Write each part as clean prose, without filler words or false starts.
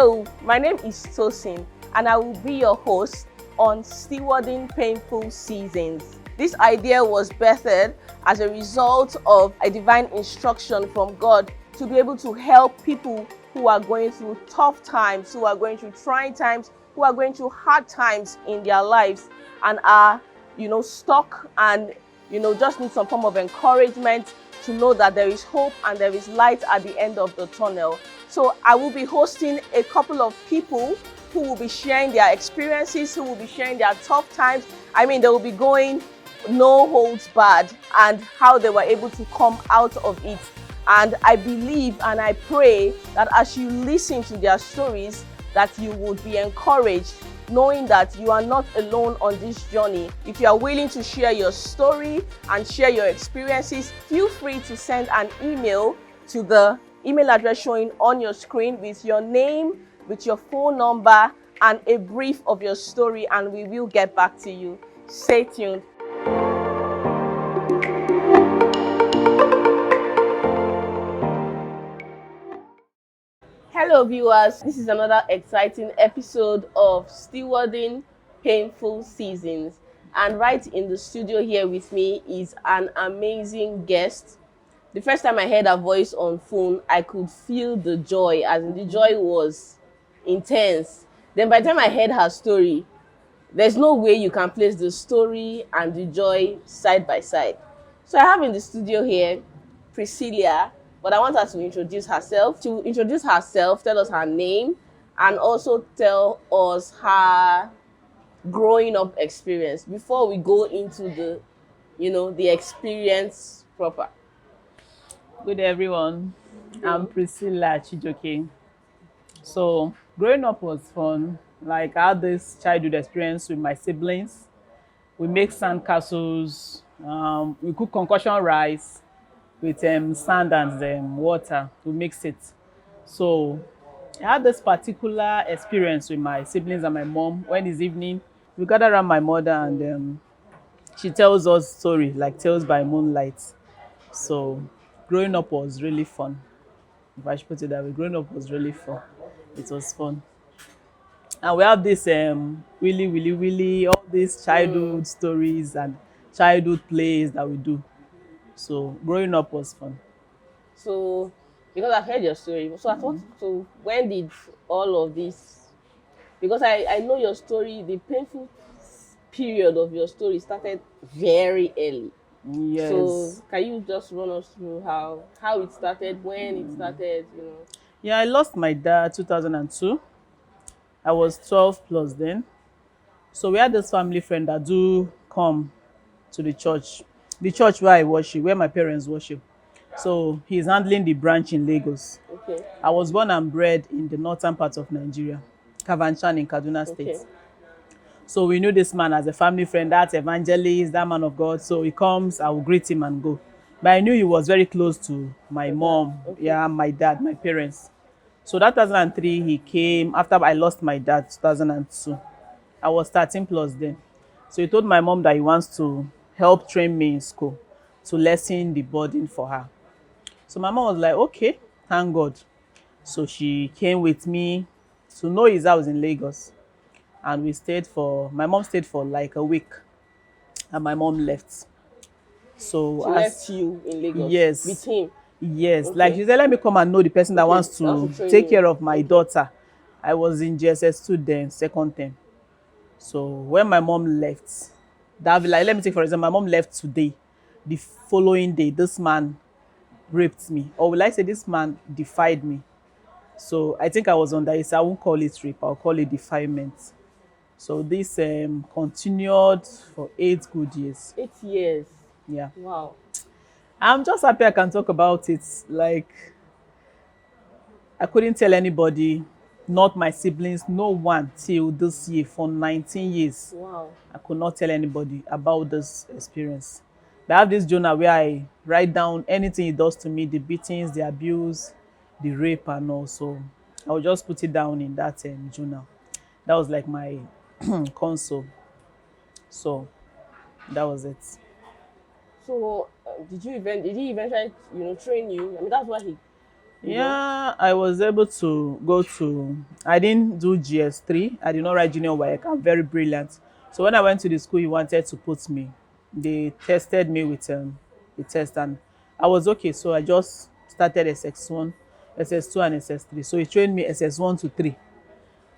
Hello, my name is Tosin, and I will be your host on Stewarding Painful Seasons. This idea was birthed as a result of a divine instruction from God to be able to help people who are going through tough times, who are going through trying times, who are going through hard times in their lives and are, stuck and, just need some form of encouragement to know that there is hope and there is light at the end of the tunnel. So I will be hosting a couple of people who will be sharing their experiences, who will be sharing their tough times. They will be going no holds barred and how they were able to come out of it. And I believe and I pray that as you listen to their stories, that you would be encouraged, knowing that you are not alone on this journey. If you are willing to share your story and share your experiences, feel free to send an email to the email address showing on your screen with your name, with your phone number, and a brief of your story, and we will get back to you. Stay tuned. Hello viewers, this is another exciting episode of Stewarding Painful Seasons, and right in the studio here with me is an amazing guest. The first time I heard her voice on phone, I could feel the joy, as in the joy was intense. Then by the time I heard her story, there's no way you can place the story and the joy side by side. So I have in the studio here Priscilla, but I want her to introduce herself. Tell us her name, and also tell us her growing up experience before we go into the experience proper. Good day, everyone. I'm Priscilla Chijoke. So growing up was fun. Like I had this childhood experience with my siblings. We make sand castles. We cook concussion rice with sand and water to mix it. So I had this particular experience with my siblings and my mom. When it's evening, we gather around my mother and she tells us story like Tales by Moonlight. So growing up was really fun. If I should put it that way, growing up was really fun. It was fun. And we have this really all these childhood stories and childhood plays that we do. So growing up was fun. So, because I've heard your story, so I thought, so when did all of this, because I know your story, the painful period of your story started very early. Yes. So can you just run us through how it started, when it started, Yeah, I lost my dad 2002. I was 12 plus then. So we had this family friend that do come to the church where I worship, where my parents worship. So he's handling the branch in Lagos. Okay. I was born and bred in the northern part of Nigeria, Kavanchan in Kaduna State. Okay. So we knew this man as a family friend, that evangelist, that man of God. So he comes, I will greet him and go. But I knew he was very close to my mom, my dad, my parents. So that 2003, he came after I lost my dad, 2002. I was 13 plus then. So he told my mom that he wants to help train me in school to lessen the burden for her. So my mom was like, okay, thank God. So she came with me to know his house in Lagos. And my mom stayed for like a week. And my mom left. So she left you in Lagos? Yes. With him? Yes. Okay. Like she said, let me come and know the person that wants to take care of my daughter. I was in GSS2 then, second term. So when my mom left, let me take for example, my mom left today. The following day, this man raped me. Or will I say this man defied me? So I think I was on that. I won't call it rape, I'll call it defilement. So this continued for 8 good years. 8 years? Yeah. Wow. I'm just happy I can talk about it. Like, I couldn't tell anybody, not my siblings, no one till this year for 19 years. Wow. I could not tell anybody about this experience. But I have this journal where I write down anything he does to me, the beatings, the abuse, the rape, and also I'll just put it down in that journal. That was like my console. So that was it. So did he eventually train you? That's why he you know? Yeah, I was able to go to. I didn't do GS3. I did not write junior work. I'm very brilliant. So when I went to the school, he wanted to put me. They tested me with the test, and I was okay. So I just started SS1, SS2, and SS3. So he trained me SS1 to 3.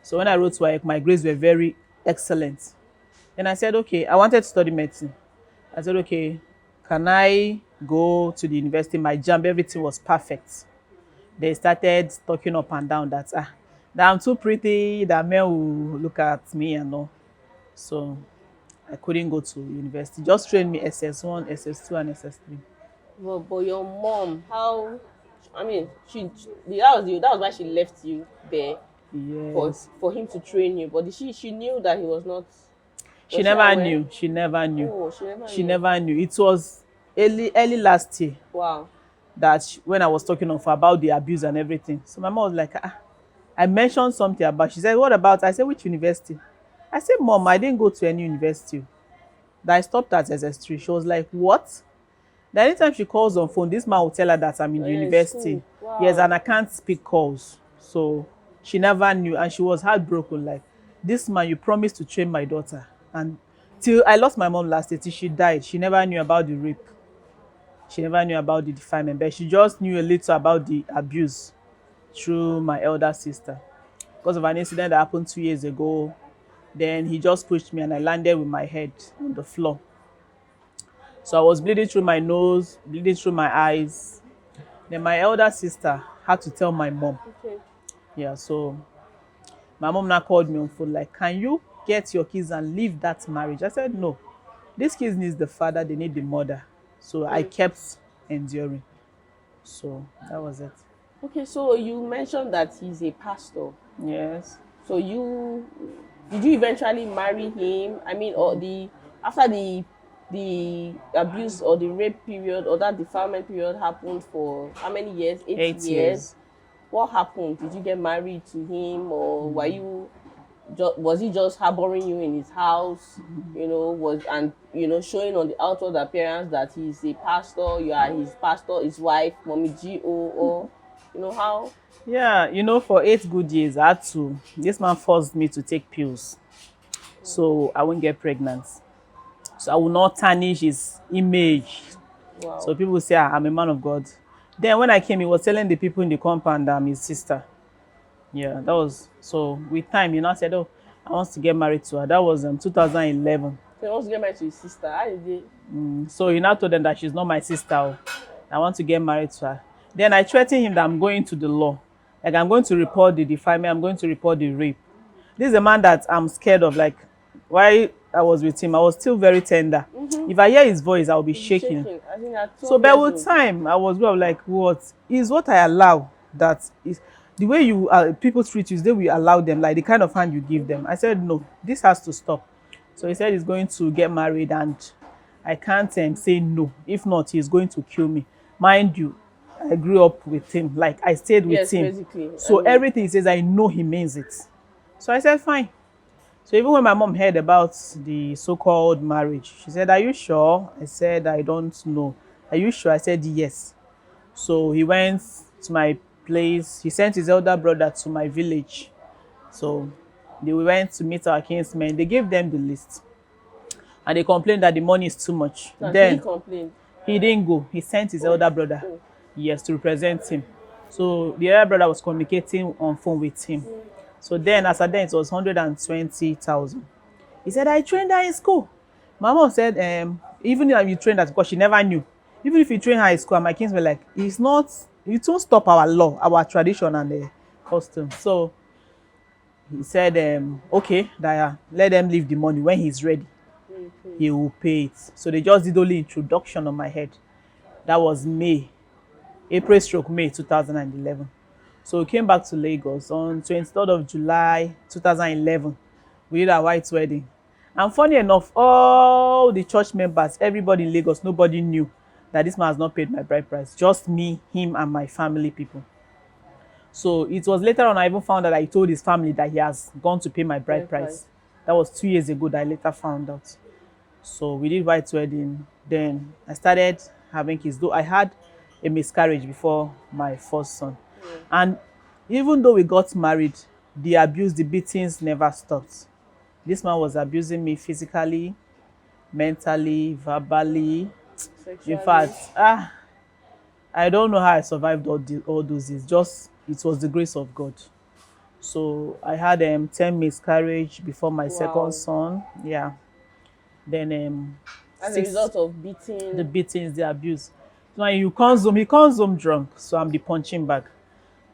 So when I wrote work, my grades were very excellent. Then I said, okay, I wanted to study medicine. I said, okay, can I go to the university? My jam, everything was perfect. They started talking up and down that I'm too pretty, that men will look at me and all. So I couldn't go to university. Just trained me SS1, SS2, and SS3. But your mom, how? I mean, that was why she left you there Yes. for him to train you. But she knew that he was not. She Was she never aware? knew. She never knew. Oh, she never She knew. never knew. It was early last year Wow. that when I was talking of about the abuse and everything. So my mom was like, I mentioned something about. She said, "What about?" I said, "Which university?" I said, "Mom, I didn't go to any university. That I stopped at SS3." She was like, "What?" Then anytime she calls on phone, this man will tell her that I'm in Oh, the yeah, in university. school. Yes, Wow. and I can't speak calls. So she never knew, and she was heartbroken. Like, this man, you promised to train my daughter. And till I lost my mom last year, till she died, she never knew about the rape. She never knew about the defilement, but she just knew a little about the abuse through my elder sister. Because of an incident that happened 2 years ago, then he just pushed me and I landed with my head on the floor. So I was bleeding through my nose, bleeding through my eyes. Then my elder sister had to tell my mom. Okay. Yeah, so my mom now called me on phone like, can you get your kids and leave that marriage? I said, no. These kids need the father, they need the mother. So I Mm. kept enduring. So that was it. Okay. So you mentioned that he's a pastor. Yes. So you did you eventually marry him? I mean, or the after the abuse or the rape period or that defilement period happened for how many years? 8 years. 8 years. What happened? Did you get married to him, or was he just harboring you in his house? Showing on the outward appearance that he's a pastor, you are his pastor, his wife, mommy G.O. or how? Yeah, for 8 good years, this man forced me to take pills so I won't get pregnant. So I will not tarnish his image. So Wow. people say, I'm a man of God. Then when I came, he was telling the people in the compound I'm his sister. Yeah, that was, so with time, he now said, oh, I want to get married to her. That was 2011. So he wants to get married to his sister. How did they? So he now told them that she's not my sister. Oh. I want to get married to her. Then I threatened him that I'm going to the law. Like, I'm going to report the defilement, I'm going to report the rape. This is a man that I'm scared of. Like, while I was with him, I was still very tender. If I hear his voice, I'll be He'll be shaking. shaking. I think at So 12 by years with old. time, I was like, what is what I allow? That is the way you people treat you is the way you allow them, like the kind of hand you give them. I said, no, this has to stop. So he said he's going to get married, and I can't say no. If not, he's going to kill me. Mind you, I grew up with him. Like, I stayed with Yes, him. basically. So everything he says, I know he means it. So I said, fine. So even when my mom heard about the so-called marriage, she said, are you sure? I said, I don't know. Are you sure? I said, yes. So he went to my place. He sent his elder brother to my village. So we went to meet our kinsmen. They gave them the list. And they complained that the money is too much. and he Then complained. he didn't go. He sent his elder brother, Oh. yes, to represent him. So the elder brother was communicating on phone with him. So then, as at then, it was 120,000. He said, I trained her in school. My mom said, even if you trained her, because she never knew. Even if you train her in school, and my kids were like, it's not, you don't stop our law, our tradition and custom. So he said, okay, Daya, let them leave the money. When he's ready, he will pay it. So they just did only introduction on my head. That was April/May 2011. So we came back to Lagos on 23rd of July 2011. We did our white wedding. And funny enough, all the church members, everybody in Lagos, nobody knew that this man has not paid my bride price. Just me, him, and my family people. So it was later on I even found out that he told his family that he has gone to pay my bride price. That was 2 years ago that I later found out. So we did white wedding. Then I started having kids. Though I had a miscarriage before my first son. And even though we got married, the abuse, the beatings never stopped. This man was abusing me physically, mentally, verbally. In Sexually. fact, I don't know how I survived all those years. Just it was the grace of God. So I had 10 miscarriage before my second Wow. son. Yeah. Then As a six, result of the beating. beatings, the abuse. So when you comes home, he comes home drunk. So I'm the punching bag.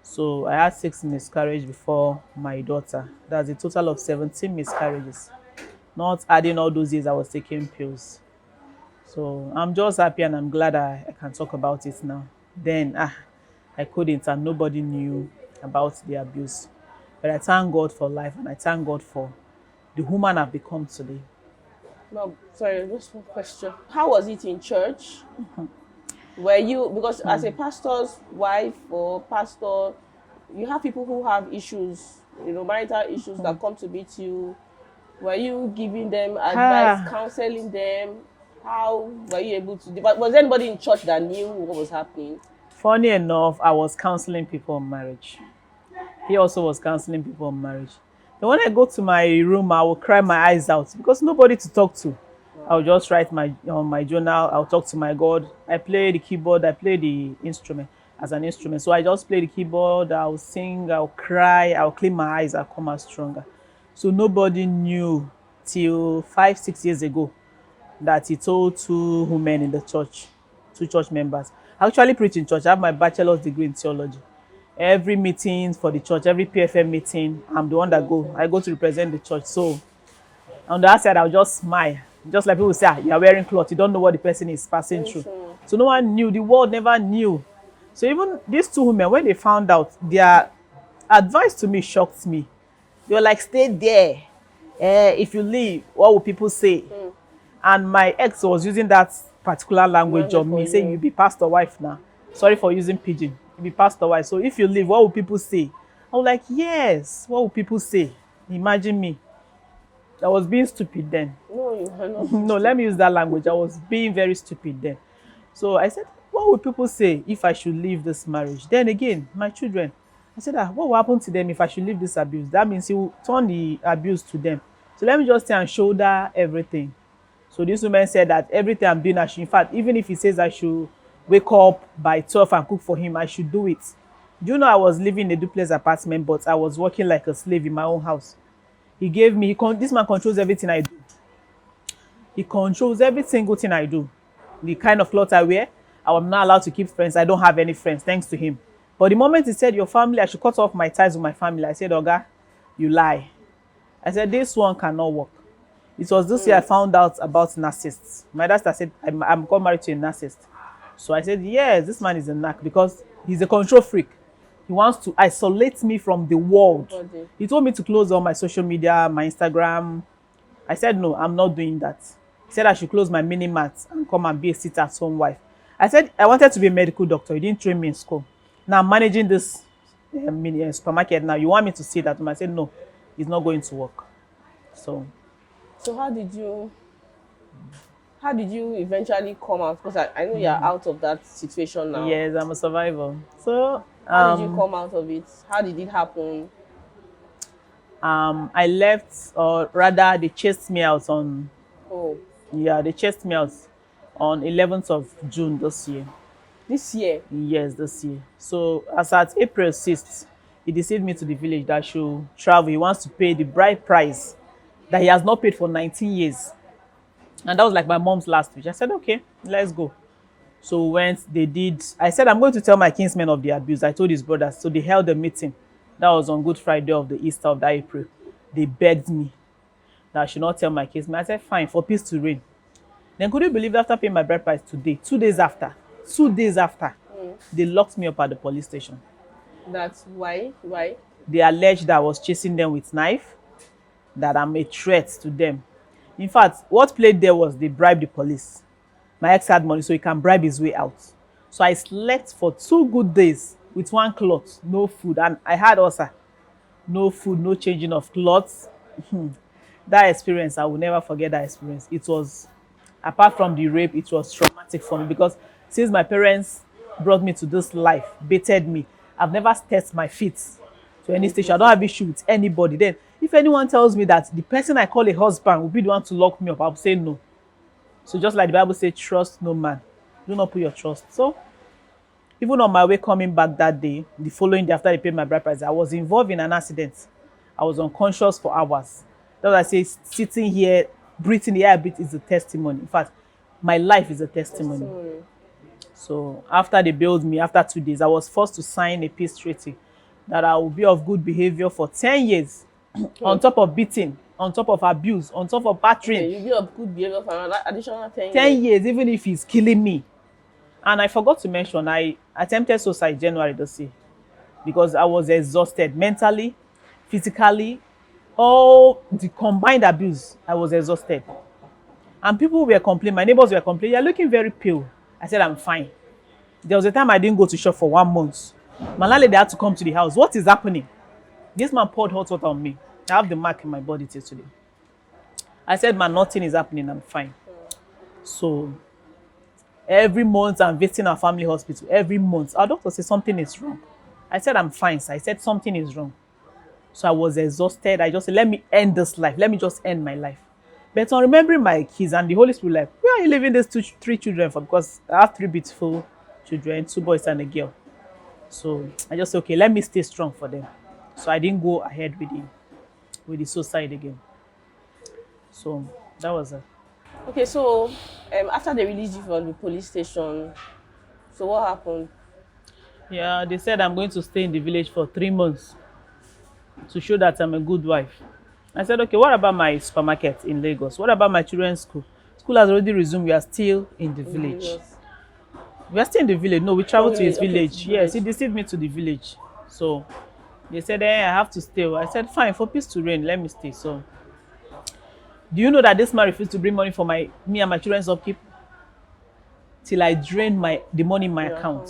So I had 6 miscarriages before my daughter. That's a total of 17 miscarriages. Not adding all those years I was taking pills. So I'm just happy and I'm glad I can talk about it now. Then I couldn't and nobody knew about the abuse. But I thank God for life and I thank God for the woman I've become today. No, sorry, just one question. How was it in church? Were you, because as a pastor's wife or pastor, you have people who have issues, marital issues that come to meet you. Were you giving them advice, Ah, counseling them? How were you able to do? But was there anybody in church that knew what was happening? funny enough, I was counseling people on marriage. He also was counseling people on marriage. Then when I go to my room, I will cry my eyes out because nobody to talk to. I'll just write on my journal. I'll talk to my God. I play the keyboard. I play the instrument as an instrument. So I just play the keyboard. I'll sing. I'll cry. I'll clean my eyes. I'll come out stronger. So nobody knew till 5, 6 years ago that he told two women in the church, two church members. I actually preach in church. I have my bachelor's degree in theology. Every meeting for the church, every PFM meeting, I'm the one that go. I go to represent the church. So on the outside, I'll just smile. Just like people say, you're wearing cloth. You don't know what the person is passing Very through. true. So no one knew. The world never knew. So even these two women, when they found out, their advice to me shocked me. They were like, stay there. If you leave, what will people say? And my ex was using that particular language Language on for me, saying, you you. be pastor wife now. Sorry for using pidgin. You be pastor wife. So if you leave, what will people say? I was like, yes, what will people say? Imagine me. I was being stupid then. No, you are not. No, let me use that language. I was being very stupid then. So I said, what will people say if I should leave this marriage? Then again, my children, I said, what will happen to them if I should leave this abuse? That means he will turn the abuse to them. So let me just stay and shoulder everything. So this woman said that everything I'm doing, I should, in fact, even if he says I should wake up by 12 and cook for him, I should do it. Do you know I was living in a duplex apartment, but I was working like a slave in my own house? He gave me, this man controls everything I do. He controls every single thing I do. The kind of clothes I wear, I am not allowed to keep friends. I don't have any friends, thanks to him. But the moment he said, your family, I should cut off my ties with my family, I said, Oga, you lie. I said, this one cannot work. It was this year I found out about narcissists. My dad said, I'm got married to a narcissist. So I said, yes, this man is a narc because he's a control freak. He wants to isolate me from the world. Body. He told me to close all my social media, my Instagram. I said, no, I'm not doing that. He said I should close my mini mart and come and be a sit-at-home wife. I said I wanted to be a medical doctor. He didn't train me in school. Now I'm managing this supermarket now. You want me to sit at home? I said, no, it's not going to work. So So how did you eventually come out? Because I know you're out of that situation now. yes, I'm a survivor. So How did you come out of it? How did it happen? I left, or rather they chased me out on, Oh, they chased me out on 11th of June this year. this year. Yes, this year. So as at April 6th, he deceived me to the village that I should travel. He wants to pay the bride price that he has not paid for 19 years. And that was like my mom's last wish. I said, okay, let's go. So we went, they did. I said, I'm going to tell my kinsmen of the abuse. I told his brothers. So they held a meeting. That was on Good Friday of the Easter of that April. They begged me that I should not tell my kinsmen. I said, fine, for peace to reign. Then could you believe after paying my bride price today, 2 days after, they locked me up at the police station. That's why? Why? They alleged that I was chasing them with knife, that I'm a threat to them. In fact, what played there was they bribed the police. My ex had money, so he can bribe his way out. So I slept for 2 good days with one cloth, no food, and I had ulcer. No food, no changing of clothes. That experience, I will never forget that experience. It was, apart from the rape, it was traumatic for me because since my parents brought me to this life, baited me, I've never stepped my feet to any station. I don't have issue with anybody. Then, if anyone tells me that the person I call a husband will be the one to lock me up, I'll say no. So just like the Bible says, trust no man. Do not put your trust. So even on my way coming back that day, the following day after they paid my bride price, I was involved in an accident. I was unconscious for hours. That's why I say sitting here, breathing the air a bit is a testimony. In fact, my life is a testimony. So after they bailed me, after 2 days, I was forced to sign a peace treaty that I will be of good behavior for 10 years, on top of beating, on top of abuse, on top of battering. Okay, you'll be of good behavior for another additional 10 10 years, even if he's killing me. And I forgot to mention, I attempted suicide January this year because I was exhausted mentally, physically, all the combined abuse. I was exhausted. And people were complaining, my neighbors were complaining, you're looking very pale. I said, I'm fine. There was a time I didn't go to shop for 1 month. My landlady had to come to the house. What is happening? This man poured hot water on me. I have the mark in my body till today. I said, man, nothing is happening. I'm fine. So every month I'm visiting our family hospital. Every month. Our doctor said something is wrong. I said, I'm fine. So I said, something is wrong. So I was exhausted. I just said, let me end this life. Let me just end my life. But on remembering my kids and the Holy Spirit, like, where are you leaving these 3 children for? Because I have 3 beautiful children, 2 boys and a girl. So I just said, okay, let me stay strong for them. So I didn't go ahead with the suicide again. So that was it. Okay, so after they released you from the police station, so what happened? Yeah, they said I'm going to stay in the village for 3 months to show that I'm a good wife. I said, okay, what about my supermarket in Lagos? What about my children's school? School has already resumed. We are still in the village. Yes. We are still in the village. No, we traveled to his Okay, village. to Yes, village. he deceived me to the village. So they said, I have to stay. I said, fine, for peace to reign, let me stay. So do you know that this man refused to bring money for me and my children's upkeep? Till I drained the money in my account.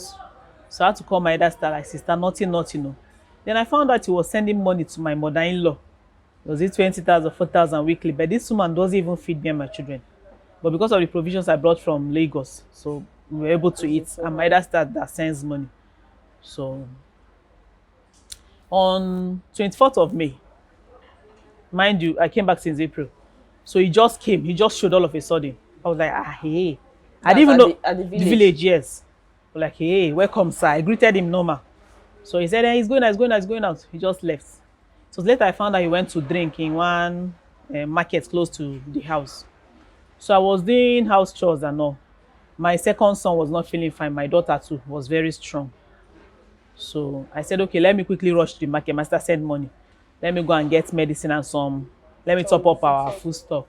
So I had to call my dad, like, sister, nothing, no. Then I found out he was sending money to my mother-in-law. Was it 20,000, 4,000 weekly? But this woman doesn't even feed me and my children. But because of the provisions I brought from Lagos, so we were able to eat. And my dad that sends money. So on 24th of May, mind you, I came back since April. So he just came. He just showed all of a sudden. I was like, hey. I didn't even know. At the village. The village, yes. Like, hey, welcome, sir. I greeted him normal. So he said, he's going out. He just left. So later I found out he went to drink in one market close to the house. So I was doing house chores and all. My second son was not feeling fine. My daughter too was very strong. So I said, okay, let me quickly rush to the market. My sister sent money. Let me go and get medicine and let me top up our food stuff.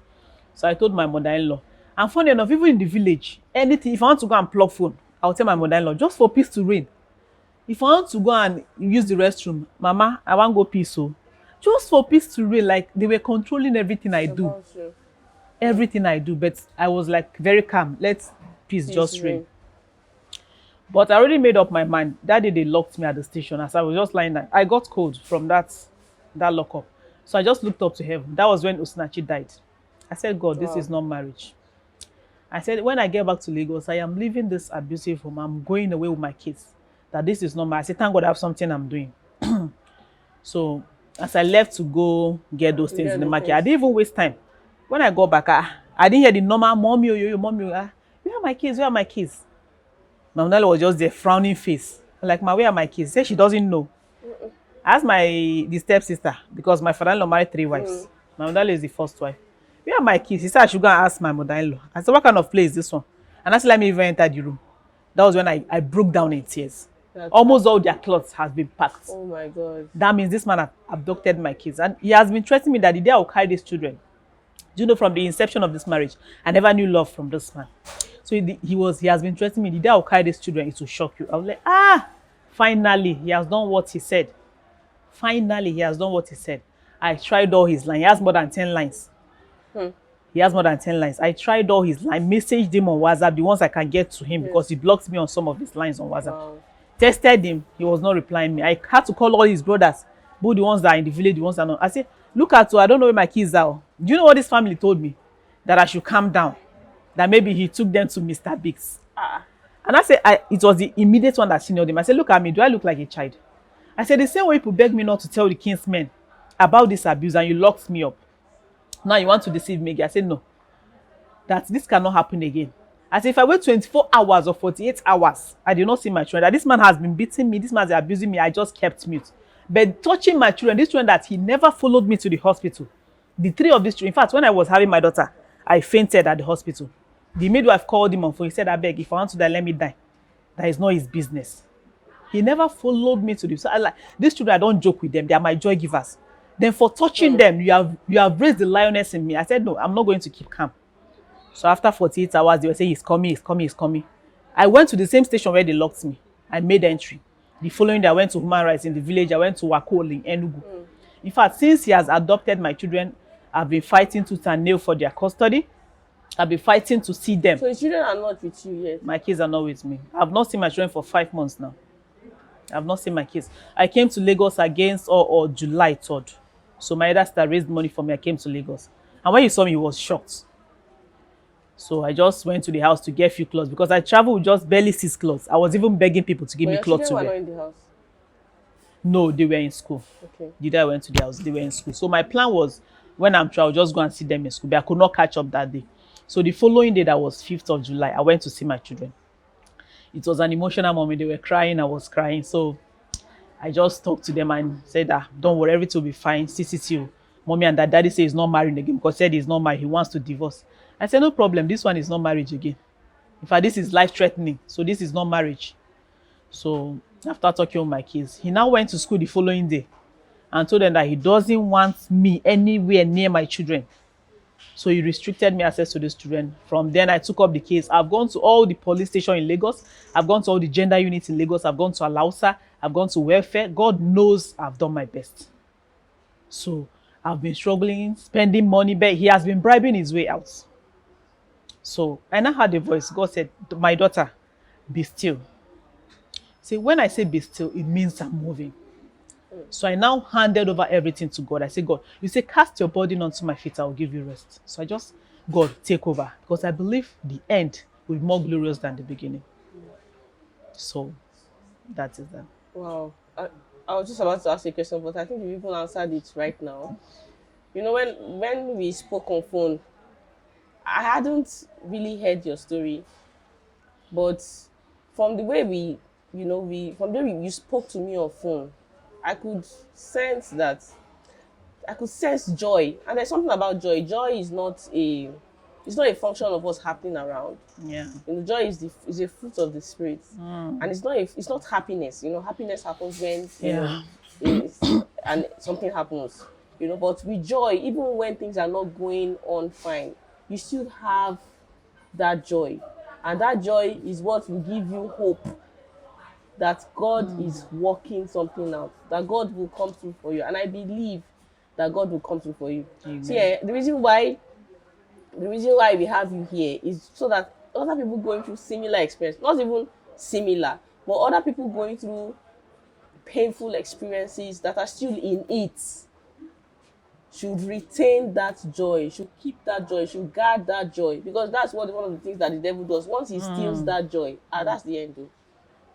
So I told my mother-in-law. And funny enough, even in the village, anything, if I want to go and plug phone, I'll tell my mother-in-law, just for peace to reign. If I want to go and use the restroom, Mama, I want to go peace. So just for peace to reign, like they were controlling everything I do. Everything I do. But I was like very calm. Let peace just reign. But I already made up my mind. That day they locked me at the station as I was just lying there. I got cold from that lockup. So I just looked up to heaven. That was when Osinachi died. I said, God, this is not marriage. I said, when I get back to Lagos, I am leaving this abusive home. I'm going away with my kids. That this is not marriage. I said, thank God I have something I'm doing. So as I left to go get those things in the market, I didn't even waste time. When I got back, I didn't hear the normal mommy, mommy. Where are my kids? Where are my kids? My mother was just there, frowning face. I'm like, where are my kids? She said she doesn't know. I asked the stepsister, because my father-in-law married 3 wives. My mother-in-law is the first wife. Where are my kids? He said I should go and ask my mother-in-law. I said, what kind of place is this one? And I said, let me even enter the room. That was when I broke down in tears. Almost all their clothes has been packed. Oh my God. That means this man had abducted my kids. And he has been threatening me that the day I will carry these children. Do you know, from the inception of this marriage, I never knew love from this man. So he has been threatening me, the day I will carry these children, it will shock you. I was like, finally, he has done what he said. Finally, he has done what he said. I tried all his lines. He has more than 10 lines. He has more than 10 lines. I tried all his lines, messaged him on WhatsApp, the ones I can get to him, because he blocked me on some of his lines on WhatsApp. Wow. Tested him, he was not replying me. I had to call all his brothers, both the ones that are in the village, the ones that are not. I said, look at you, I don't know where my kids are. Do you know what this family told me? That I should calm down. That maybe he took them to Mr. Biggs. And I said, it was the immediate one that senior them. I said, look at me, do I look like a child? I said, the same way people beg me not to tell the kinsmen about this abuse and you locked me up. Now you want to deceive me again. I said, no, that this cannot happen again. As if I wait 24 hours or 48 hours, I did not see my children. That this man has been beating me, this man is abusing me, I just kept mute. But touching my children, this children that he never followed me to the hospital. The three of these children, in fact, when I was having my daughter, I fainted at the hospital. The midwife called him on phone. He said, I beg, if I want to die, let me die. That is not his business. He never followed me to the. So I like these children, I don't joke with them. They are my joy givers. Then for touching them, you have raised the lioness in me. I said, no, I'm not going to keep calm. So after 48 hours, they were saying, he's coming, he's coming, he's coming. I went to the same station where they locked me. I made entry. The following day, I went to human rights in the village. I went to Wakol in Enugu. In fact, since he has adopted my children, I've been fighting tooth and nail for their custody. I've been fighting to see them. So the children are not with you yet? My kids are not with me. I've not seen my children for 5 months now. I've not seen my kids. I came to Lagos against or July 3rd. So my elder sister raised money for me. I came to Lagos. And when he saw me, he was shocked. So I just went to the house to get a few clothes because I traveled with just barely 6 clothes. I was even begging people to give me clothes to wear. Your children were not in the house? No, they were in school. Okay. The day I went to the house, they were in school. So my plan was, when I'm traveling, just go and see them in school. But I could not catch up that day. So the following day, that was 5th of July, I went to see my children. It was an emotional moment. They were crying. I was crying. So I just talked to them and said, don't worry, everything will be fine. CCTU. Mommy and daddy say he's not married again because said he's not married. He wants to divorce. I said, no problem. This one is not marriage again. In fact, this is life-threatening. So this is not marriage. So after talking with my kids, he now went to school the following day and told them that he doesn't want me anywhere near my children. So he restricted me access to these children. From then, I took up the case. I've gone to all the police stations in Lagos. I've gone to all the gender units in Lagos. I've gone to Alausa. I've gone to welfare. God knows I've done my best. So I've been struggling, spending money, but he has been bribing his way out. So I now heard a voice. God said, my daughter, be still. See, when I say be still, it means I'm moving. So I now handed over everything to God. I said, God, you say, cast your burden onto my feet, I will give you rest. So I just, God, take over. Because I believe the end will be more glorious than the beginning. So that is that. Wow. I was just about to ask you a question, but I think you even answered it right now. You know, when we spoke on phone, I hadn't really heard your story. But from the way you spoke to me on phone, I could sense joy. And there's something about joy. Joy is not a function of what's happening around. Yeah. You know, joy is a fruit of the spirit. And it's not happiness. You know, happiness happens when and something happens. You know, but with joy, even when things are not going on fine, you still have that joy. And that joy is what will give you hope that God is working something out, that God will come through for you. And I believe that God will come through for you. Amen. So yeah, the reason why we have you here is so that other people going through similar experience, not even similar, but other people going through painful experiences that are still in it should retain that joy, should keep that joy, should guard that joy, because that's one of the things that the devil does. Once he steals that joy, that's the end though.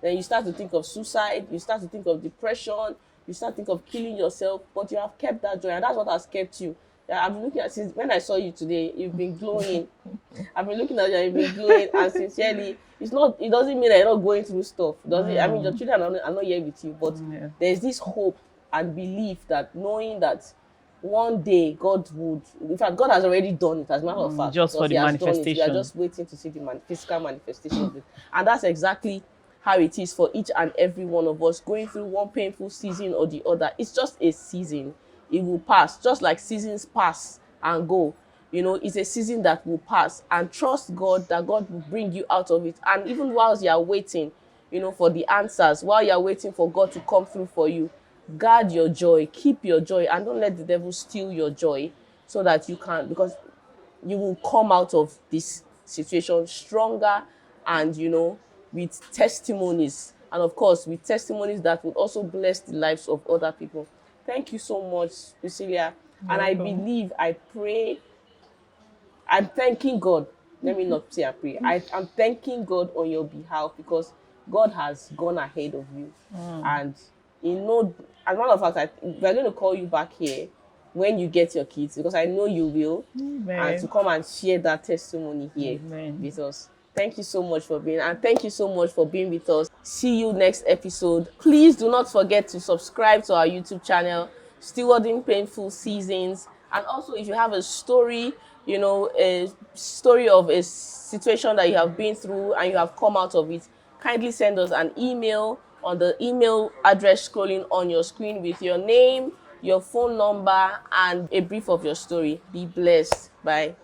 Then you start to think of suicide, you start to think of depression, you start to think of killing yourself, but you have kept that joy, and that's what has kept you. Yeah, I've been looking at, since when I saw you today, you've been glowing. I've been looking at you, you've been glowing, and sincerely, it doesn't mean that you're not going through stuff, does it? I mean, your children are not here with you, but there's this hope and belief that knowing that one day God would, in fact, God has already done it, as a matter of fact. Just for the manifestation. We are just waiting to see the physical manifestation of it. And that's exactly how it is for each and every one of us going through one painful season or the other. It's just a season. It will pass, just like seasons pass and go. You know, it's a season that will pass, and trust God that God will bring you out of it. And even whilst you are waiting, you know, for the answers, while you are waiting for God to come through for you, guard your joy, keep your joy, and don't let the devil steal your joy, so that you can, because you will come out of this situation stronger and, you know, with testimonies, and of course with testimonies that would also bless the lives of other people. Thank you so much, Priscilla. And I believe, I pray, I'm thanking God. Let me not say I pray. I'm thanking God on your behalf, because God has gone ahead of you. And As a matter of fact, we're going to call you back here when you get your kids, because I know you will, and to Amen. come and share that testimony here Amen. with us. Thank you so much for being, and thank you so much for being with us. See you next episode. Please do not forget to subscribe to our YouTube channel, Stewarding Painful Seasons. And also, if you have a story, a story of a situation that you have been through and you have come out of it, kindly send us an email on the email address scrolling on your screen with your name, your phone number, and a brief of your story. Be blessed. Bye.